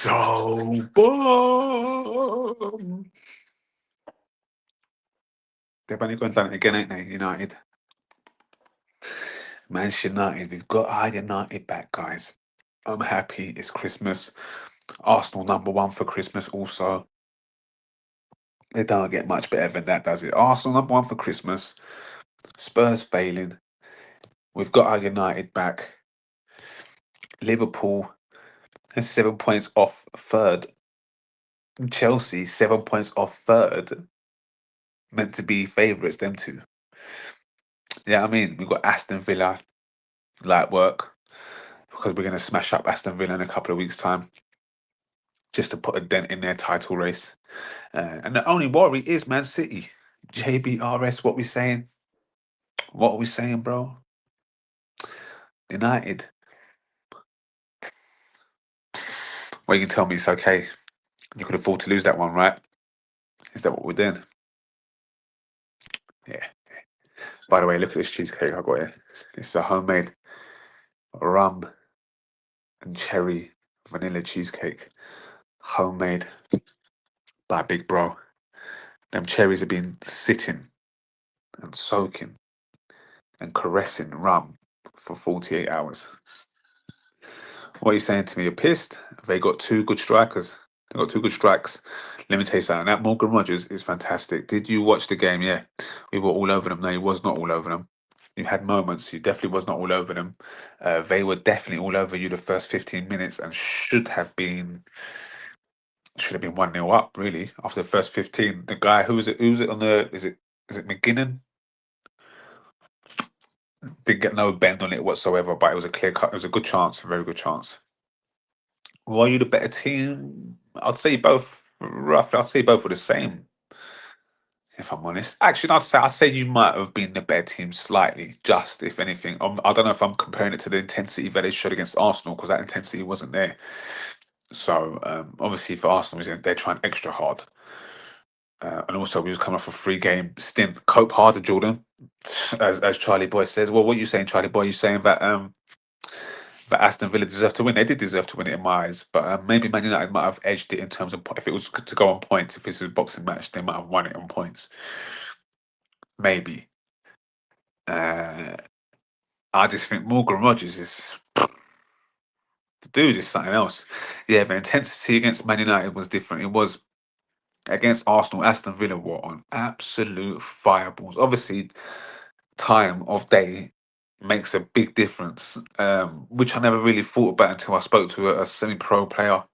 so bomb. They've only gone done it again, ain't they? United. Manchester United. We've got our United back, guys. I'm happy. It's Christmas. Arsenal #1 for Christmas also. It don't get much better than that, does it? Arsenal #1 for Christmas. Spurs failing. We've got our United back. Liverpool is 7 points off third. Chelsea 7 points off third. Meant to be favourites, them two. Yeah, I mean, we've got Aston Villa, light work, because we're going to smash up Aston Villa in a couple of weeks' time, just to put a dent in their title race. And the only worry is Man City. JBRS, what we saying? What are we saying, bro? United. Well, you can tell me it's okay. You could afford to lose that one, right? Is that what we're doing? Yeah. By the way, look at this cheesecake I got here. It's a homemade rum and cherry vanilla cheesecake. Homemade by Big Bro. Them cherries have been sitting and soaking and caressing rum for 48 hours. What are you saying to me? You're pissed? They got two good strikers. They got two good strikes. Let me tell you something. That Morgan Rogers is fantastic. Did you watch the game? Yeah. We were all over them. No, he was not all over them. You had moments. You definitely was not all over them. They were definitely all over you the first 15 minutes and should have been 1-0 up, really, after the first 15. The guy, who was it on the, is it McGinnon? Didn't get no bend on it whatsoever, but it was a clear cut. It was a good chance, a very good chance. Were you the better team? I'd say both roughly. I'd say both were the same, if I'm honest. Actually, I'd say you might have been the better team slightly, just if anything. I don't know if I'm comparing it to the intensity that they showed against Arsenal, because that intensity wasn't there. So obviously for Arsenal, they're trying extra hard. And also, we was coming off a 3-game stint. Cope harder, Jordan, as Charlie Boy says. Well, what are you saying, Charlie Boy? You saying that Aston Villa deserved to win? They did deserve to win it in my eyes, but maybe Man United might have edged it in terms of if it was to go on points. If this was a boxing match, they might have won it on points. Maybe. I just think Morgan Rogers is the dude is something else. Yeah, the intensity against Man United was different. It was against Arsenal. Aston Villa were on absolute fireballs. Obviously, time of day makes a big difference, which I never really thought about until I spoke to a semi-pro player,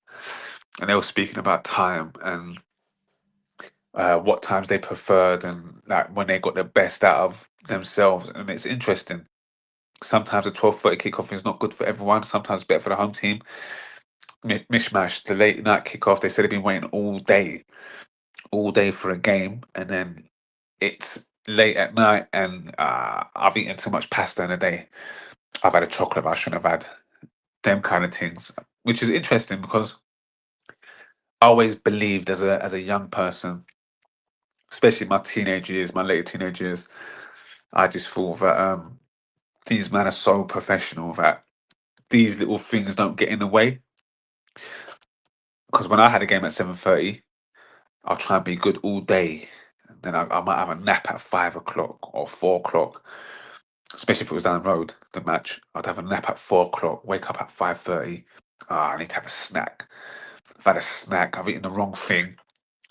and they were speaking about time and what times they preferred and like when they got the best out of themselves. And it's interesting. Sometimes a 12:30 kickoff is not good for everyone. Sometimes it's better for the home team. Mishmash, the late night kickoff. They said they've been waiting all day for a game, and then it's late at night, and I've eaten too much pasta in a day. I've had a chocolate I shouldn't have had. Them kind of things, which is interesting because I always believed as a young person, especially my teenage years, my later teenage years, I just thought that these men are so professional that these little things don't get in the way. Because when I had a game at 7:30, I'll try and be good all day. And then I might have a nap at 5 o'clock or 4 o'clock. Especially if it was down the road, the match. I'd have a nap at 4 o'clock, wake up at 5:30. I need to have a snack. I've had a snack, I've eaten the wrong thing.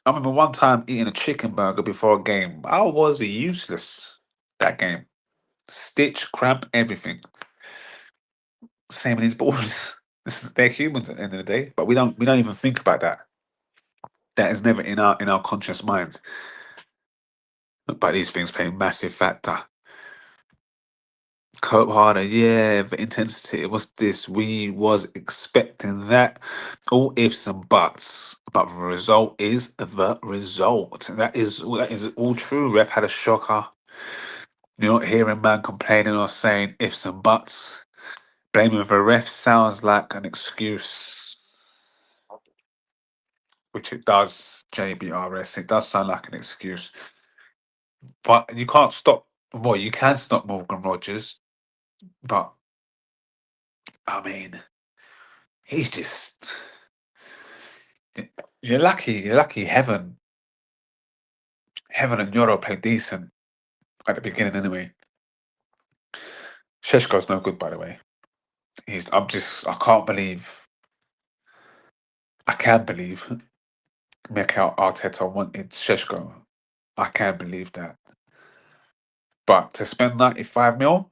I remember one time eating a chicken burger before a game. I was useless that game. Stitch, cramp, everything. Same in these boys. They're humans at the end of the day, but we don't even think about that. That is never in our conscious minds. But these things play a massive factor. Cope harder, yeah, the intensity. It was this. We was expecting that. All ifs and buts, but the result is the result. That is all true. Ref had a shocker. You're not hearing man complaining or saying ifs and buts. Blaming the ref sounds like an excuse, which it does. JBRS, it does sound like an excuse. But you can't stop. Well, you can stop Morgan Rogers, but I mean, he's just You're lucky. You're lucky. Heaven and Yoro played decent at the beginning, anyway. Sheshko's no good, by the way. I can't believe. I can't believe Mikel Arteta wanted Sheshko. I can't believe that. But to spend 95 mil,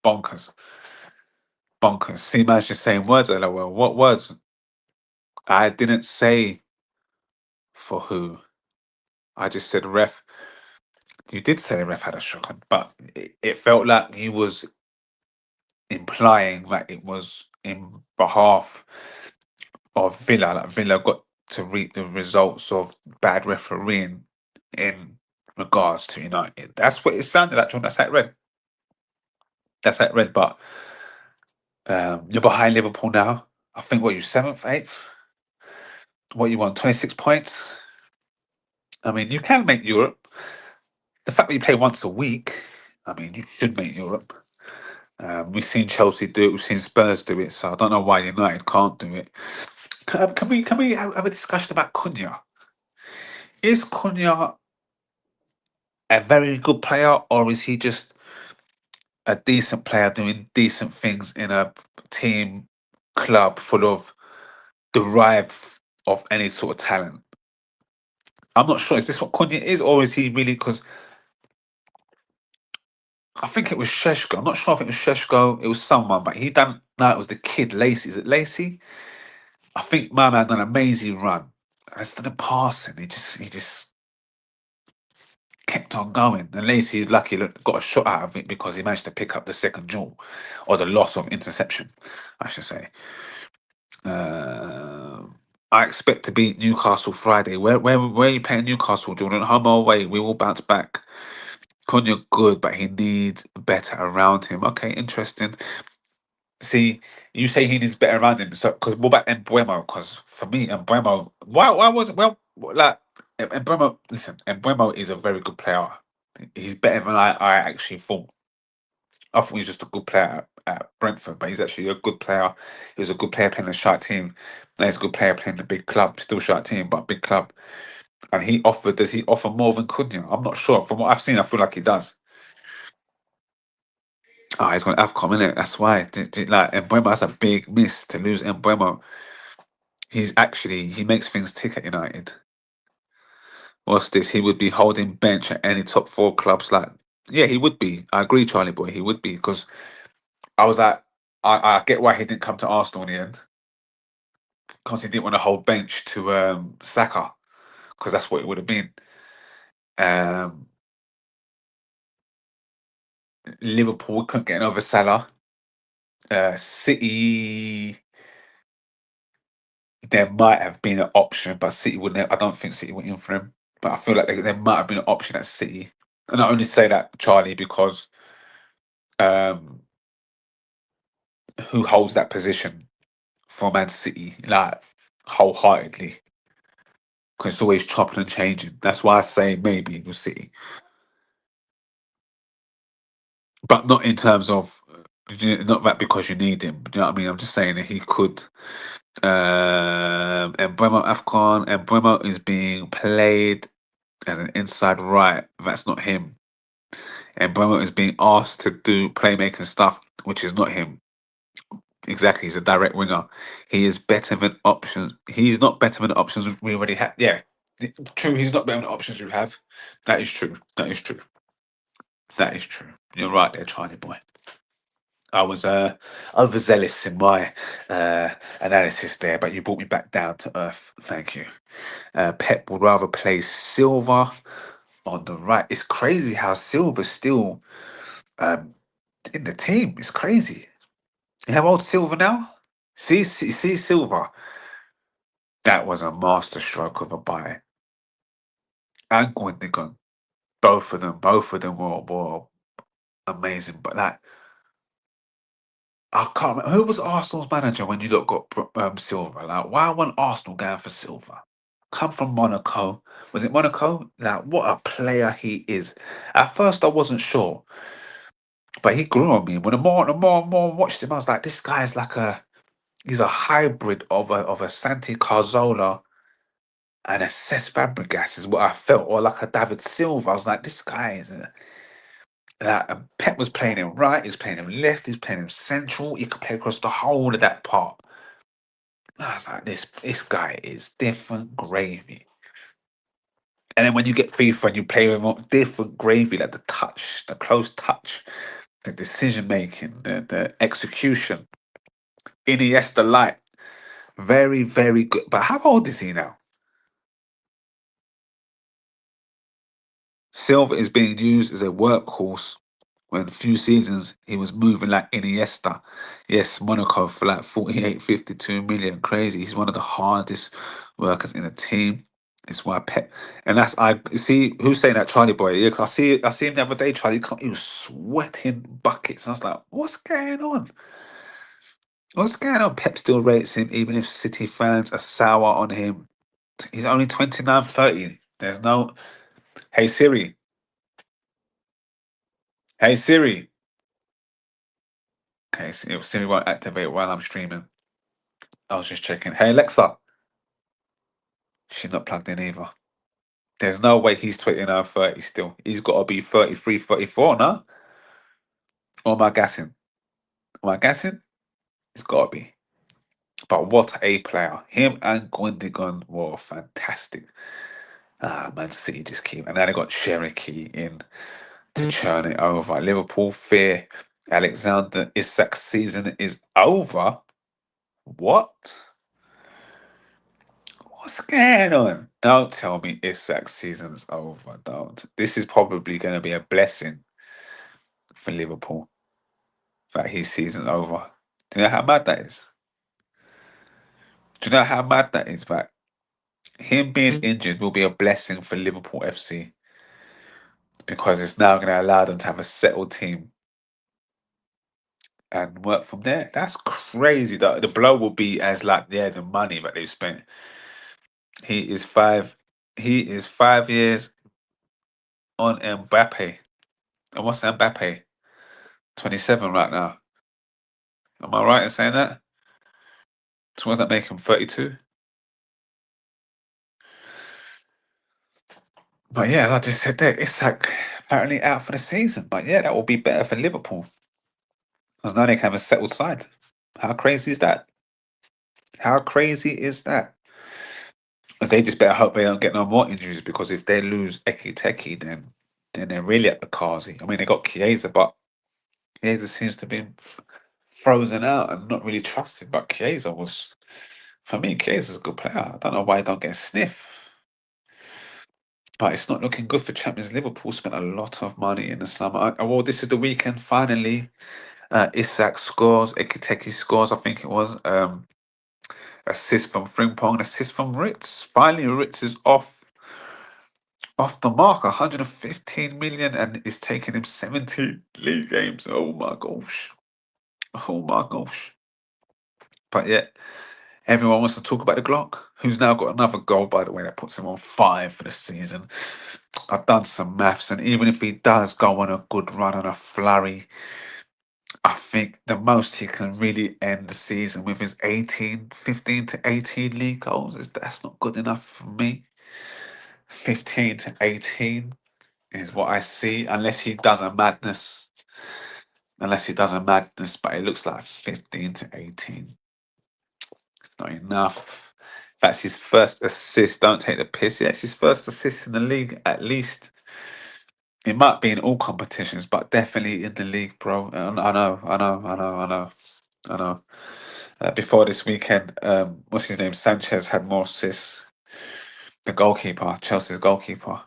bonkers. Bonkers. See, man's just saying words, LOL. What words? I didn't say for who. I just said ref. You did say ref had a shock, but it felt like he was implying that it was in behalf of Villa. Like Villa got to reap the results of bad refereeing in regards to United. That's what it sounded like, John. That's how it read. That's how it read. But you're behind Liverpool now. I think what you seventh, eighth. What you want? 26 points. I mean, you can make Europe. The fact that you play once a week, I mean, you should make Europe. We've seen Chelsea do it. We've seen Spurs do it. So I don't know why United can't do it. Can we have a discussion about Cunha? Is Cunha a very good player, or is he just a decent player doing decent things in a team club full of derived of any sort of talent? I'm not sure. Is this what Cunha is, or is he really? Because I think it was Sheshko. I'm not sure if it was Sheshko. It was someone, but he done. No, it was the kid Lacey. Is it Lacey? I think my man done an amazing run. And instead of passing, he just kept on going. And Lacey, lucky, got a shot out of it because he managed to pick up the second jewel, or the loss of interception, I should say. I expect to beat Newcastle Friday. Where are you playing Newcastle, Jordan? Home or away? We will bounce back. Cunha good, but he needs better around him. Okay, interesting. See, you say he needs better around him. So, because what about Embuemo? Because for me, Embuemo, why wasn't like Embuemo? Listen, Embuemo is a very good player. He's better than I actually thought. I thought he was just a good player at Brentford, but he's actually a good player. He was a good player playing the shite team. And he's a good player playing the big club. Still shite team, but big club. And does he offer more than Cunha? I'm not sure. From what I've seen, I feel like he does. Oh, he's got AFCON, innit? That's why. Like, Embuemo, that's a big miss to lose Embuemo. He makes things tick at United. What's this? He would be holding bench at any top four clubs. Like, yeah, he would be. I agree, Charlie boy. He would be, because I was like, I get why he didn't come to Arsenal in the end, because he didn't want to hold bench to Saka, because that's what it would have been. Um, Liverpool couldn't get over Salah. City, there might have been an option, but City would never. I don't think City went in for him, but I feel like there might have been an option at City. And I only say that, Charlie, because um, who holds that position for Man City, like, wholeheartedly? Because it's always chopping and changing. That's why I say maybe it was City, but not in terms of not that because you need him. You know what I mean? I'm just saying that he could. Embuemo Afcon. Embuemo is being played as an inside right. That's not him. Embuemo is being asked to do playmaking stuff, which is not him. Exactly, he's a direct winger. He is better than options. He's not better than the options we already have. Yeah, true. He's not better than the options you have. That is true. That is true. That is true. You're right there, Charlie boy. I was overzealous in my analysis there, but you brought me back down to earth. Thank you. Pep would rather play Silva on the right. It's crazy how Silva's still um, in the team. It's crazy. You have old Silva now? See Silva. That was a masterstroke of a buy. And Gundogan. Both of them were amazing. But that, I can't remember who was Arsenal's manager when you look got Silva. Like, why wasn't Arsenal going for Silva? Come from Monaco. Was it Monaco? Like, what a player he is. At first I wasn't sure, but he grew on me. When the more and more I watched him, I was like, this guy is like a He's a hybrid of a Santi Carzola and a Cesc Fabregas is what I felt, or like a David Silva. I was like, this guy is and Pep was playing him right, he's playing him left, he's playing him central. He could play across the whole of that part. I was like, this guy is different gravy. And then when you get FIFA and you play with him, different gravy, like the touch, the close touch, the decision making, the execution. Iniesta light. Very, very good. But how old is he now? Silva is being used as a workhorse when a few seasons he was moving like Iniesta. Yes, Monaco for like 48, 52 million. Crazy. He's one of the hardest workers in the team. It's why Pep, and that's I you see who's saying that Charlie boy. Yeah, 'cause I see him the other day. He was sweating buckets. I was like, what's going on? What's going on? Pep still rates him, even if City fans are sour on him. He's only 29, 30. There's no. Hey Siri. Hey Siri. Okay, Siri won't activate while I'm streaming. I was just checking. Hey Alexa. She's not plugged in either. There's no way he's 29, 30 still. He's got to be 33, 34, no? Or am I gassing? Am I gassing? It's got to be. But what a player. Him and Gundogan were fantastic. Man City just keep. And now they got Cherokee in to churn it over. Liverpool fear Alexander Isak's season is over. What? What's going on? Don't tell me Isak's season's over. Don't. This is probably going to be a blessing for Liverpool that his season's over. Do you know how mad that is? Do you know how mad that is? That him being injured will be a blessing for Liverpool FC because it's now going to allow them to have a settled team and work from there. That's crazy. The blow will be as like the money that they've spent. He is five. He is 5 years on Mbappe. And what's Mbappe? 27 right now. Am I right in saying that? So what does that make him? 32? But yeah, as I just said there, it's like apparently out for the season. But yeah, that will be better for Liverpool because now they can have a settled side. How crazy is that? How crazy is that? But they just better hope they don't get no more injuries because if they lose Eki Teki, then they're really at the Kazi. I mean, they got Chiesa, but Chiesa seems to be frozen out and not really trusted. But Chiesa was, for me, Chiesa's a good player. I don't know why he don't get a sniff. But it's not looking good for Champions. Liverpool spent a lot of money in the summer. Well, this is the weekend. Finally, Isak scores. Ekiteke scores. I think it was. Assist from Frimpong. Assist from Ritz. Finally, Ritz is off the mark. 115 million, and it's taken him 70 league games. Oh my gosh. Oh my gosh. But yeah, everyone wants to talk about the Glock, who's now got another goal, by the way, that puts him on 5 for the season. I've done some maths, and even if he does go on a good run and a flurry, I think the most he can really end the season with is 15 to 18 league goals. That's not good enough for me. 15 to 18 is what I see, unless he does a madness. Unless he does a madness, but it looks like 15 to 18. It's not enough. That's his first assist. Don't take the piss. Yeah, it's his first assist in the league, at least. It might be in all competitions, but definitely in the league, bro. I know. Before this weekend, what's his name? Sanchez had more assists. The goalkeeper, Chelsea's goalkeeper.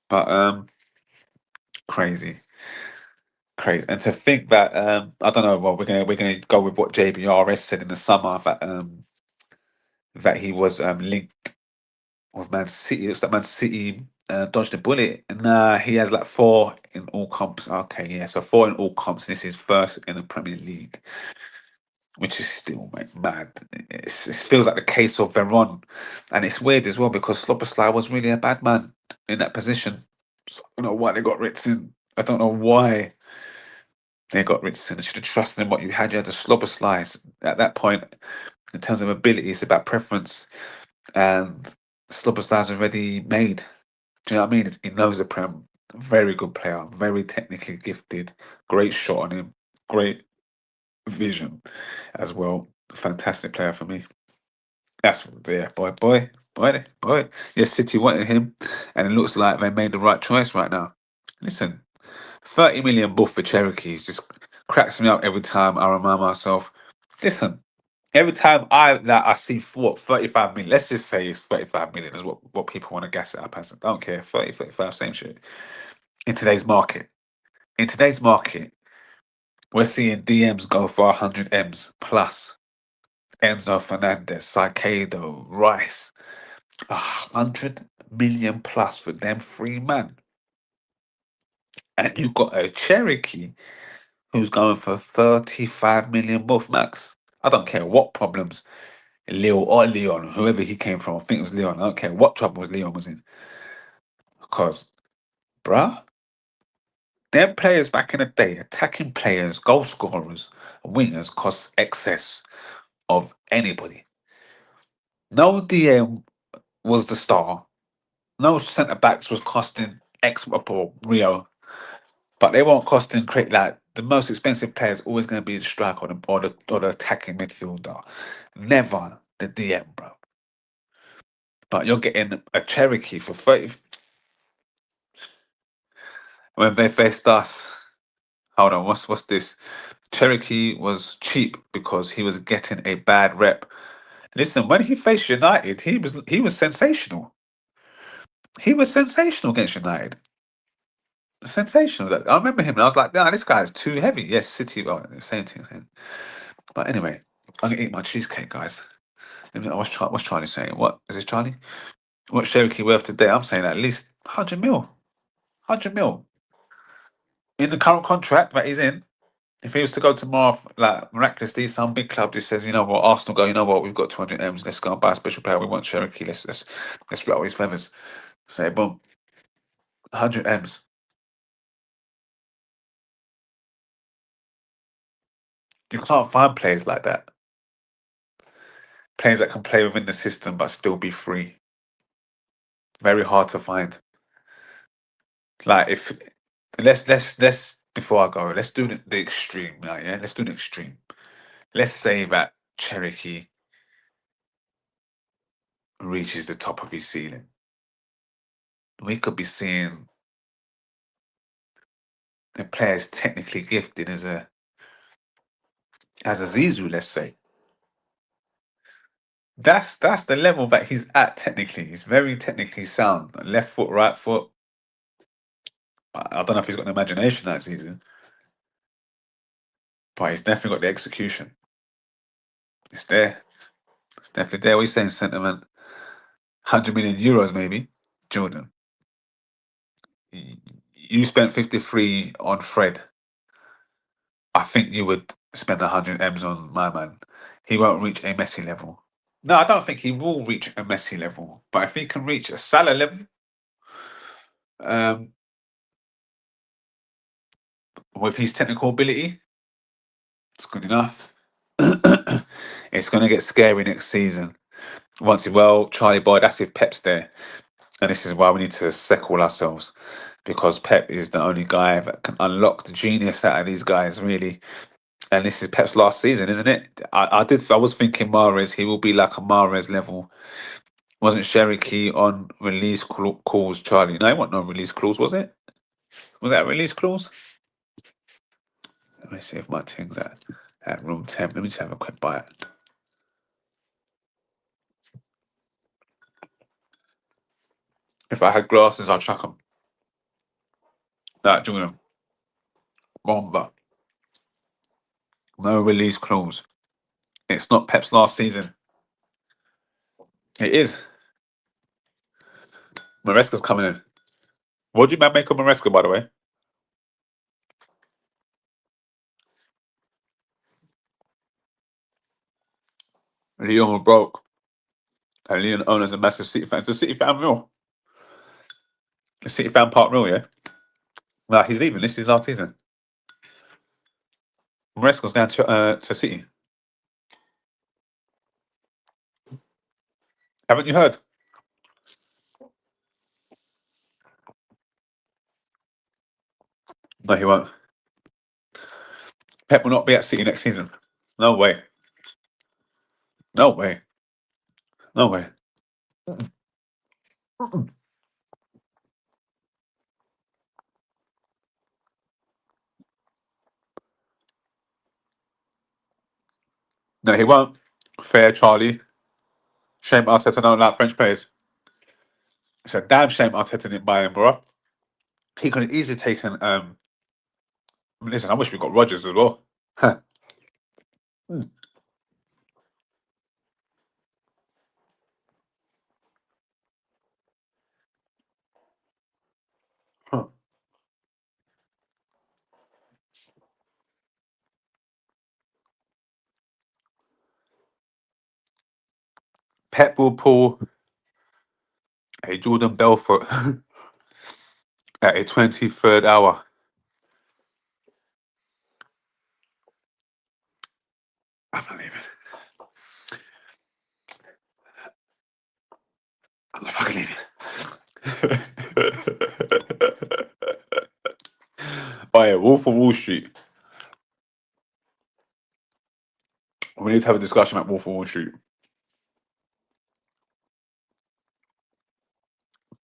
But crazy, crazy. And to think that I don't know. Well, we're gonna go with what JBRS said in the summer that he was linked with Man City. Looks like Man City dodged a bullet. Nah, he has like 4 in all comps. Okay, yeah, so 4 in all comps. This is first in the Premier League, which is still mad. It feels like the case of Veron, and it's weird as well because Slobosly was really a bad man in that position. So I don't know why they got Ritz in. I don't know why They got Richardson. They should have trusted in what you had. You had the slobber slice at that point. In terms of ability, it's about preference, and slobber slice already made. Do you know what I mean? He knows the prem. Very good player. Very technically gifted. Great shot on him. Great vision as well. Fantastic player for me. That's yeah, boy. Yeah, City wanted him, and it looks like they made the right choice right now. Listen, 30 million buff for Cherokees just cracks me up every time I remind myself. Listen, every time I see 35 million, let's just say it's 35 million is what people want to gas it up as. I don't care, 30, 35, same shit. In today's market. In today's market, we're seeing DMs go for 100 M's plus. Enzo Fernandez, Saikedo, Rice. 100 million plus for them three man. And you've got a Cherokee who's going for 35 million buff max. I don't care what problems Leo or Leon, whoever he came from, I think it was Leon. I don't care what trouble Leon was in. Because, bruh, them players back in the day, attacking players, goal scorers, wingers, cost excess of anybody. No DM was the star. No centre backs was costing X or Rio, but they weren't costing like the most expensive player is always going to be the striker or the attacking midfielder. Never the DM, bro. But you're getting a Cherokee for 30. When they faced us, hold on, what's this? Cherokee was cheap because he was getting a bad rep. Listen, when he faced United, he was sensational. He was sensational against United. Sensational. I remember him and I was like, nah, this guy is too heavy. Yes, City, well, the same thing. But anyway, I'm gonna eat my cheesecake, guys. What's Charlie saying? What is this, Charlie? What's Cherokee worth today? I'm saying at least 100 mil. 100 mil. In the current contract that he's in, if he was to go tomorrow, like miraculously, some big club just says, you know what, Arsenal go, you know what, we've got 200 M's, let's go and buy a special player. We want Cherokee. Let's blow his feathers. Say boom, 100 M's. You can't find players like that. Players that can play within the system but still be free. Very hard to find. Like if let's before I go, let's do the extreme now, yeah. Let's do the extreme. Let's say that Cherokee reaches the top of his ceiling. We could be seeing the players technically gifted as a Zizou, let's say. That's the level that he's at technically. He's very technically sound. Left foot, right foot. I don't know if he's got an imagination that season, but he's definitely got the execution. It's there. It's definitely there. What are you saying, sentiment? 100 million euros, maybe. Jordan, you spent 53 on Fred. I think you would spend 100 M's on my man. He won't reach a Messi level. No, I don't think he will reach a Messi level. But if he can reach a Salah level, um, with his technical ability, it's good enough. It's going to get scary next season. Charlie Boy, that's if Pep's there. And this is why we need to settle ourselves. Because Pep is the only guy that can unlock the genius out of these guys, really. And this is Pep's last season, isn't it? I was thinking Mahrez, he will be like a Mahrez level. Wasn't Cherokee on release calls, Charlie? No, it wasn't on release clause, was it? Was that a release clause? Let me see if my thing's at room 10. Let me just have a quick bite. If I had glasses, I'd chuck them. Like, Julian. Bomba. No release clause. It's not Pep's last season. It is. Maresca's coming in. What do you make of Maresca, by the way? Leon was broke. And Leon owner's a massive City fan. It's a City fan real. The City fan part real, yeah? Nah, he's leaving. This is his last season. Maresca's down to City. Haven't you heard? No, he won't. Pep will not be at City next season. No way. No way. No way. No, he won't. Fair, Charlie. Shame Arteta don't like French players. It's a damn shame Arteta didn't buy him, bro. He could have easily taken. Listen, I wish we got Rodgers as well. Huh. Huh. Pep will pull a Jordan Belfort at a 23rd hour. I'm not leaving. I'm not fucking leaving. Oh yeah, Wolf of Wall Street. We need to have a discussion about Wolf of Wall Street.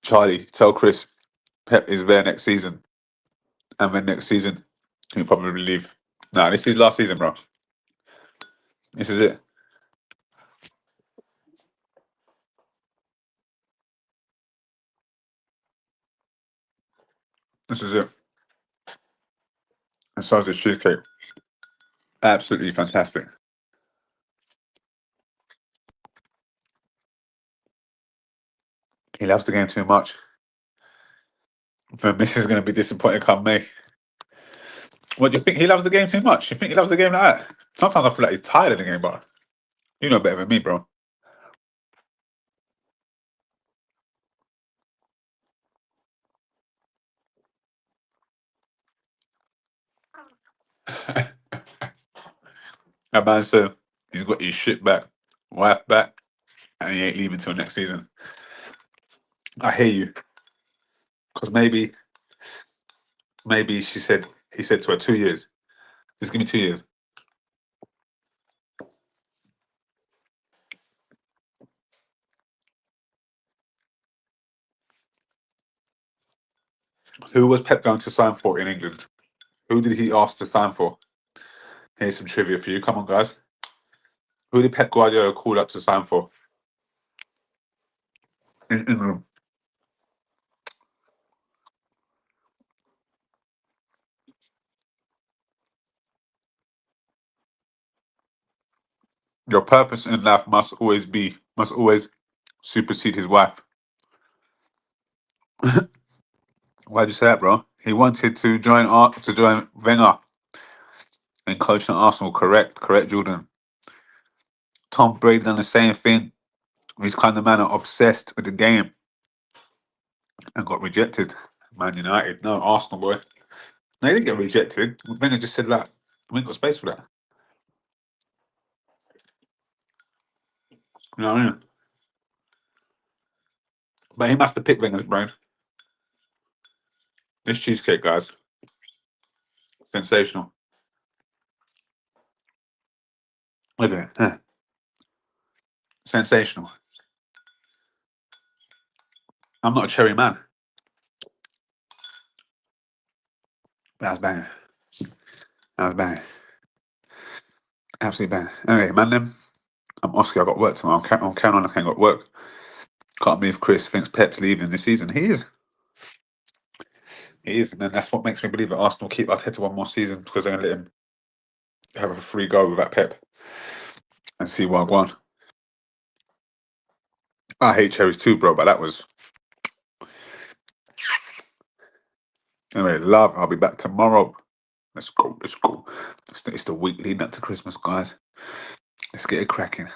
Charlie, tell Chris Pep is there next season. And then next season, he'll probably leave. Nah, this is last season, bro. This is it. This is it. And so is the cheesecake. Absolutely fantastic. He loves the game too much. This is going to be disappointed come May. What, do you think he loves the game too much? You think he loves the game like that? Sometimes I feel like he's tired of the game, but you know better than me, bro. That man said he's got his shit back, wife back, and he ain't leaving till next season. I hear you. Because maybe he said to her 2 years. Just give me 2 years. Who was Pep going to sign for in England? Who did he ask to sign for? Here's some trivia for you. Come on, guys. Who did Pep Guardiola call up to sign for in England? Your purpose in life must always supersede his wife. Why'd you say that, bro? He wanted to join Wenger and coaching Arsenal. Correct, Jordan. Tom Brady done the same thing. He's kind of man obsessed with the game and got rejected. Man United, no Arsenal boy. No, he didn't get rejected. Wenger just said that we ain't got space for that. You know what I mean? But he must have picked Wenger's brain. This cheesecake, guys, sensational. Look at it. Huh. Sensational. I'm not a cherry man. That was banging. That was banging. Absolutely banging. Anyway, man, then I'm Oscar. I got work tomorrow. I'm counting on I can't got work. Can't believe Chris thinks Pep's leaving this season. He is. He is. And then that's what makes me believe that Arsenal keep Arteta one more season because they're going to let him have a free go without Pep and see what I want. I hate cherries too, bro, but that was. Anyway, love. I'll be back tomorrow. Let's go. Let's go. It's the week leading up to Christmas, guys. Let's get it cracking.